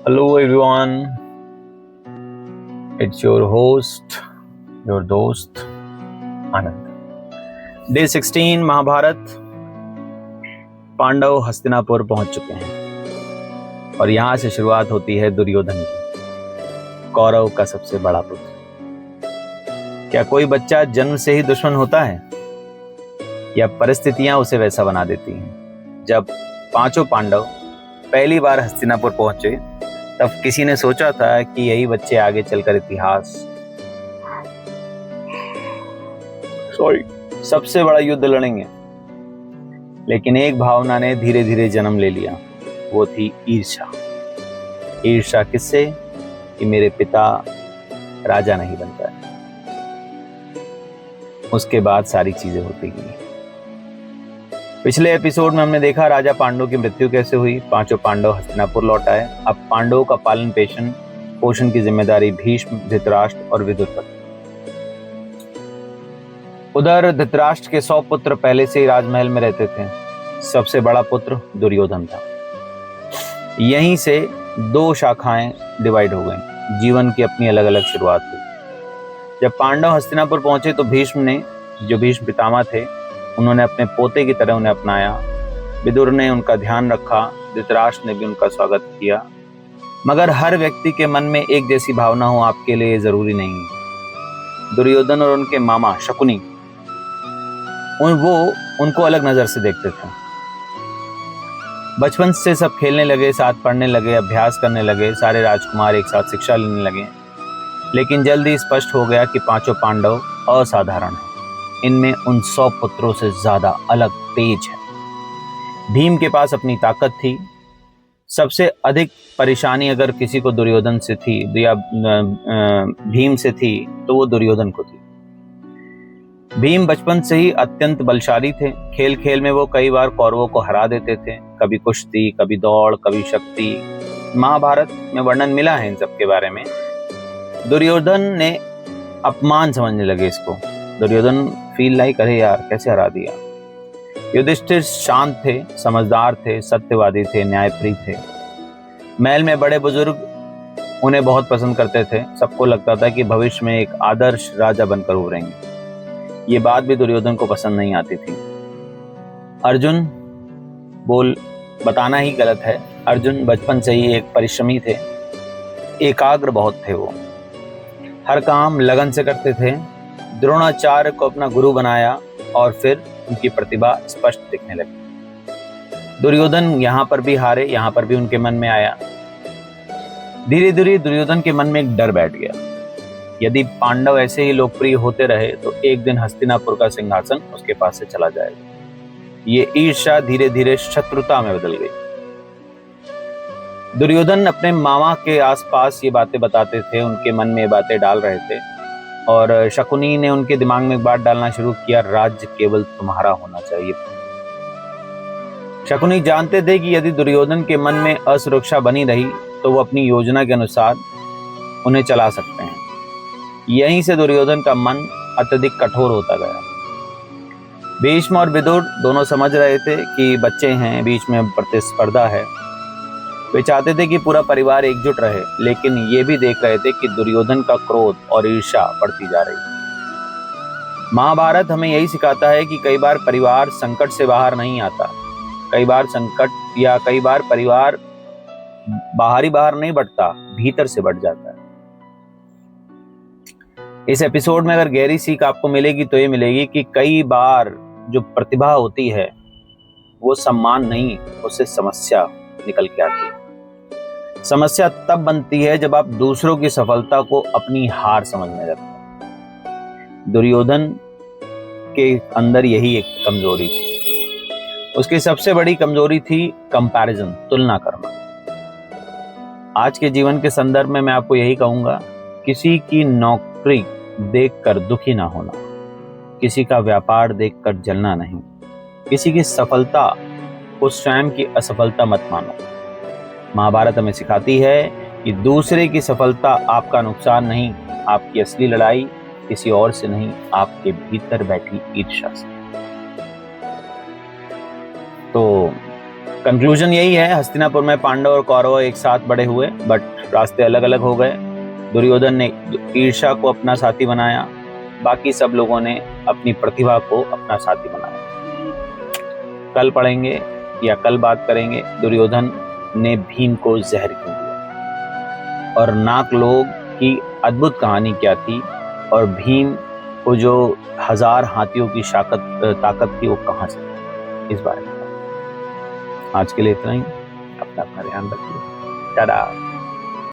Hello everyone, it's your host, your दोस्त आनंद। Day 16 Mahabharat. Pandav Hastinapur पहुंच चुके हैं और यहां से शुरुआत होती है दुर्योधन की, कौरव का सबसे बड़ा पुत्र। क्या कोई बच्चा जन्म से ही दुश्मन होता है या परिस्थितियां उसे वैसा बना देती हैं? जब पांचों पांडव पहली बार हस्तिनापुर पहुंचे तब किसी ने सोचा था कि यही बच्चे आगे चलकर इतिहास सबसे बड़ा युद्ध लड़ेंगे। लेकिन एक भावना ने धीरे धीरे जन्म ले लिया, वो थी ईर्ष्या। ईर्ष्या किससे? कि मेरे पिता राजा नहीं बन पाए। उसके बाद सारी चीजें होती गई। पिछले एपिसोड में हमने देखा राजा पांडु की मृत्यु कैसे हुई। पांचों पांडव हस्तिनापुर लौट आए। अब पांडवों का पालन पोषण की जिम्मेदारी भीष्म, धृतराष्ट्र और विदुर पर। उधर धृतराष्ट्र के 100 पुत्र पहले से ही राजमहल में रहते थे। सबसे बड़ा पुत्र दुर्योधन था। यहीं से दो शाखाएं डिवाइड हो गईं। जीवन की अपनी अलग अलग शुरुआत हुई। जब पांडव हस्तिनापुर पहुंचे तो भीष्म ने, जो भीष्म पितामह थे, उन्होंने अपने पोते की तरह उन्हें अपनाया। विदुर ने उनका ध्यान रखा, धृतराष्ट्र ने भी उनका स्वागत किया। मगर हर व्यक्ति के मन में एक जैसी भावना हो आपके लिए जरूरी नहीं है। दुर्योधन और उनके मामा शकुनी उनको अलग नजर से देखते थे। बचपन से सब खेलने लगे, साथ पढ़ने लगे, अभ्यास करने लगे, सारे राजकुमार एक साथ शिक्षा लेने लगे। लेकिन जल्दी स्पष्ट हो गया कि पांचों पांडव असाधारण हैं। इनमें उन 100 पुत्रों से ज्यादा अलग तेज है। भीम के पास अपनी ताकत थी। सबसे अधिक परेशानी अगर किसी को दुर्योधन से थी या भीम से थी तो वो दुर्योधन को थी। भीम बचपन से ही अत्यंत बलशाली थे। खेल खेल में वो कई बार कौरवों को हरा देते थे। कभी कुश्ती, कभी दौड़, कभी शक्ति। महाभारत में वर्णन मिला है इन सब के बारे में। दुर्योधन ने अपमान समझने लगे इसको। दुर्योधन फील लाइक, अरे यार कैसे हरा दिया। युधिष्ठिर शांत थे, समझदार थे, सत्यवादी थे, न्यायप्रिय थे। महल में बड़े बुजुर्ग उन्हें बहुत पसंद करते थे। सबको लगता था कि भविष्य में एक आदर्श राजा बनकर उभरेंगे। ये बात भी दुर्योधन को पसंद नहीं आती थी। अर्जुन बताना ही गलत है। अर्जुन बचपन से ही एक परिश्रमी थे। एकाग्र बहुत थे। वो हर काम लगन से करते थे। द्रोणाचार्य को अपना गुरु बनाया और फिर उनकी प्रतिभा स्पष्ट दिखने लगी। दुर्योधन यहाँ पर भी हारे, यहाँ पर भी उनके मन में आया। धीरे धीरे दुर्योधन के मन में एक डर बैठ गया। यदि पांडव ऐसे ही लोकप्रिय होते रहे तो एक दिन हस्तिनापुर का सिंहासन उसके पास से चला जाएगा। ये ईर्ष्या धीरे धीरे शत्रुता में बदल गई। दुर्योधन अपने मामा के आसपास ये बातें बताते थे, उनके मन में ये बातें डाल रहे थे। और शकुनी ने उनके दिमाग में एक बात डालना शुरू किया, राज्य केवल तुम्हारा होना चाहिए। शकुनी जानते थे कि यदि दुर्योधन के मन में असुरक्षा बनी रही तो वो अपनी योजना के अनुसार उन्हें चला सकते हैं। यहीं से दुर्योधन का मन अत्यधिक कठोर होता गया। भीष्म और विदुर दोनों समझ रहे थे कि बच्चे हैं, बीच में प्रतिस्पर्धा है। वे चाहते थे कि पूरा परिवार एकजुट रहे, लेकिन ये भी देख रहे थे कि दुर्योधन का क्रोध और ईर्ष्या बढ़ती जा रही। महाभारत हमें यही सिखाता है कि कई बार परिवार संकट से बाहर नहीं आता। कई बार परिवार बाहर नहीं बढ़ता, भीतर से बढ़ जाता है। इस एपिसोड में अगर गहरी सीख आपको मिलेगी तो ये मिलेगी कि कई बार जो प्रतिभा होती है वो सम्मान नहीं, उससे समस्या निकल के आती है। समस्या तब बनती है जब आप दूसरों की सफलता को अपनी हार समझने लगते हैं। दुर्योधन के अंदर यही एक कमजोरी थी। उसकी सबसे बड़ी कमजोरी थी कंपैरिजन, तुलना करना। आज के जीवन के संदर्भ में मैं आपको यही कहूंगा, किसी की नौकरी देखकर दुखी ना होना, किसी का व्यापार देखकर जलना नहीं, किसी की सफलता को स्वयं की असफलता मत मानो। महाभारत हमें सिखाती है कि दूसरे की सफलता आपका नुकसान नहीं, आपकी असली लड़ाई किसी और से नहीं, आपके भीतर बैठी ईर्ष्या से। तो कंक्लूजन यही है, हस्तिनापुर में पांडव और कौरव एक साथ बड़े हुए, बट रास्ते अलग अलग हो गए। दुर्योधन ने ईर्ष्या को अपना साथी बनाया, बाकी सब लोगों ने अपनी प्रतिभा को अपना साथी बनाया। कल पढ़ेंगे या कल बात करेंगे दुर्योधन ने भीम को जहर क्यों दिया, और नाग लोग की अद्भुत कहानी क्या थी, और भीम को जो 1000 हाथियों की ताकत थी वो कहाँ से थी, इस बारे में। आज के लिए इतना ही। अपना ध्यान रखिए। टाटा।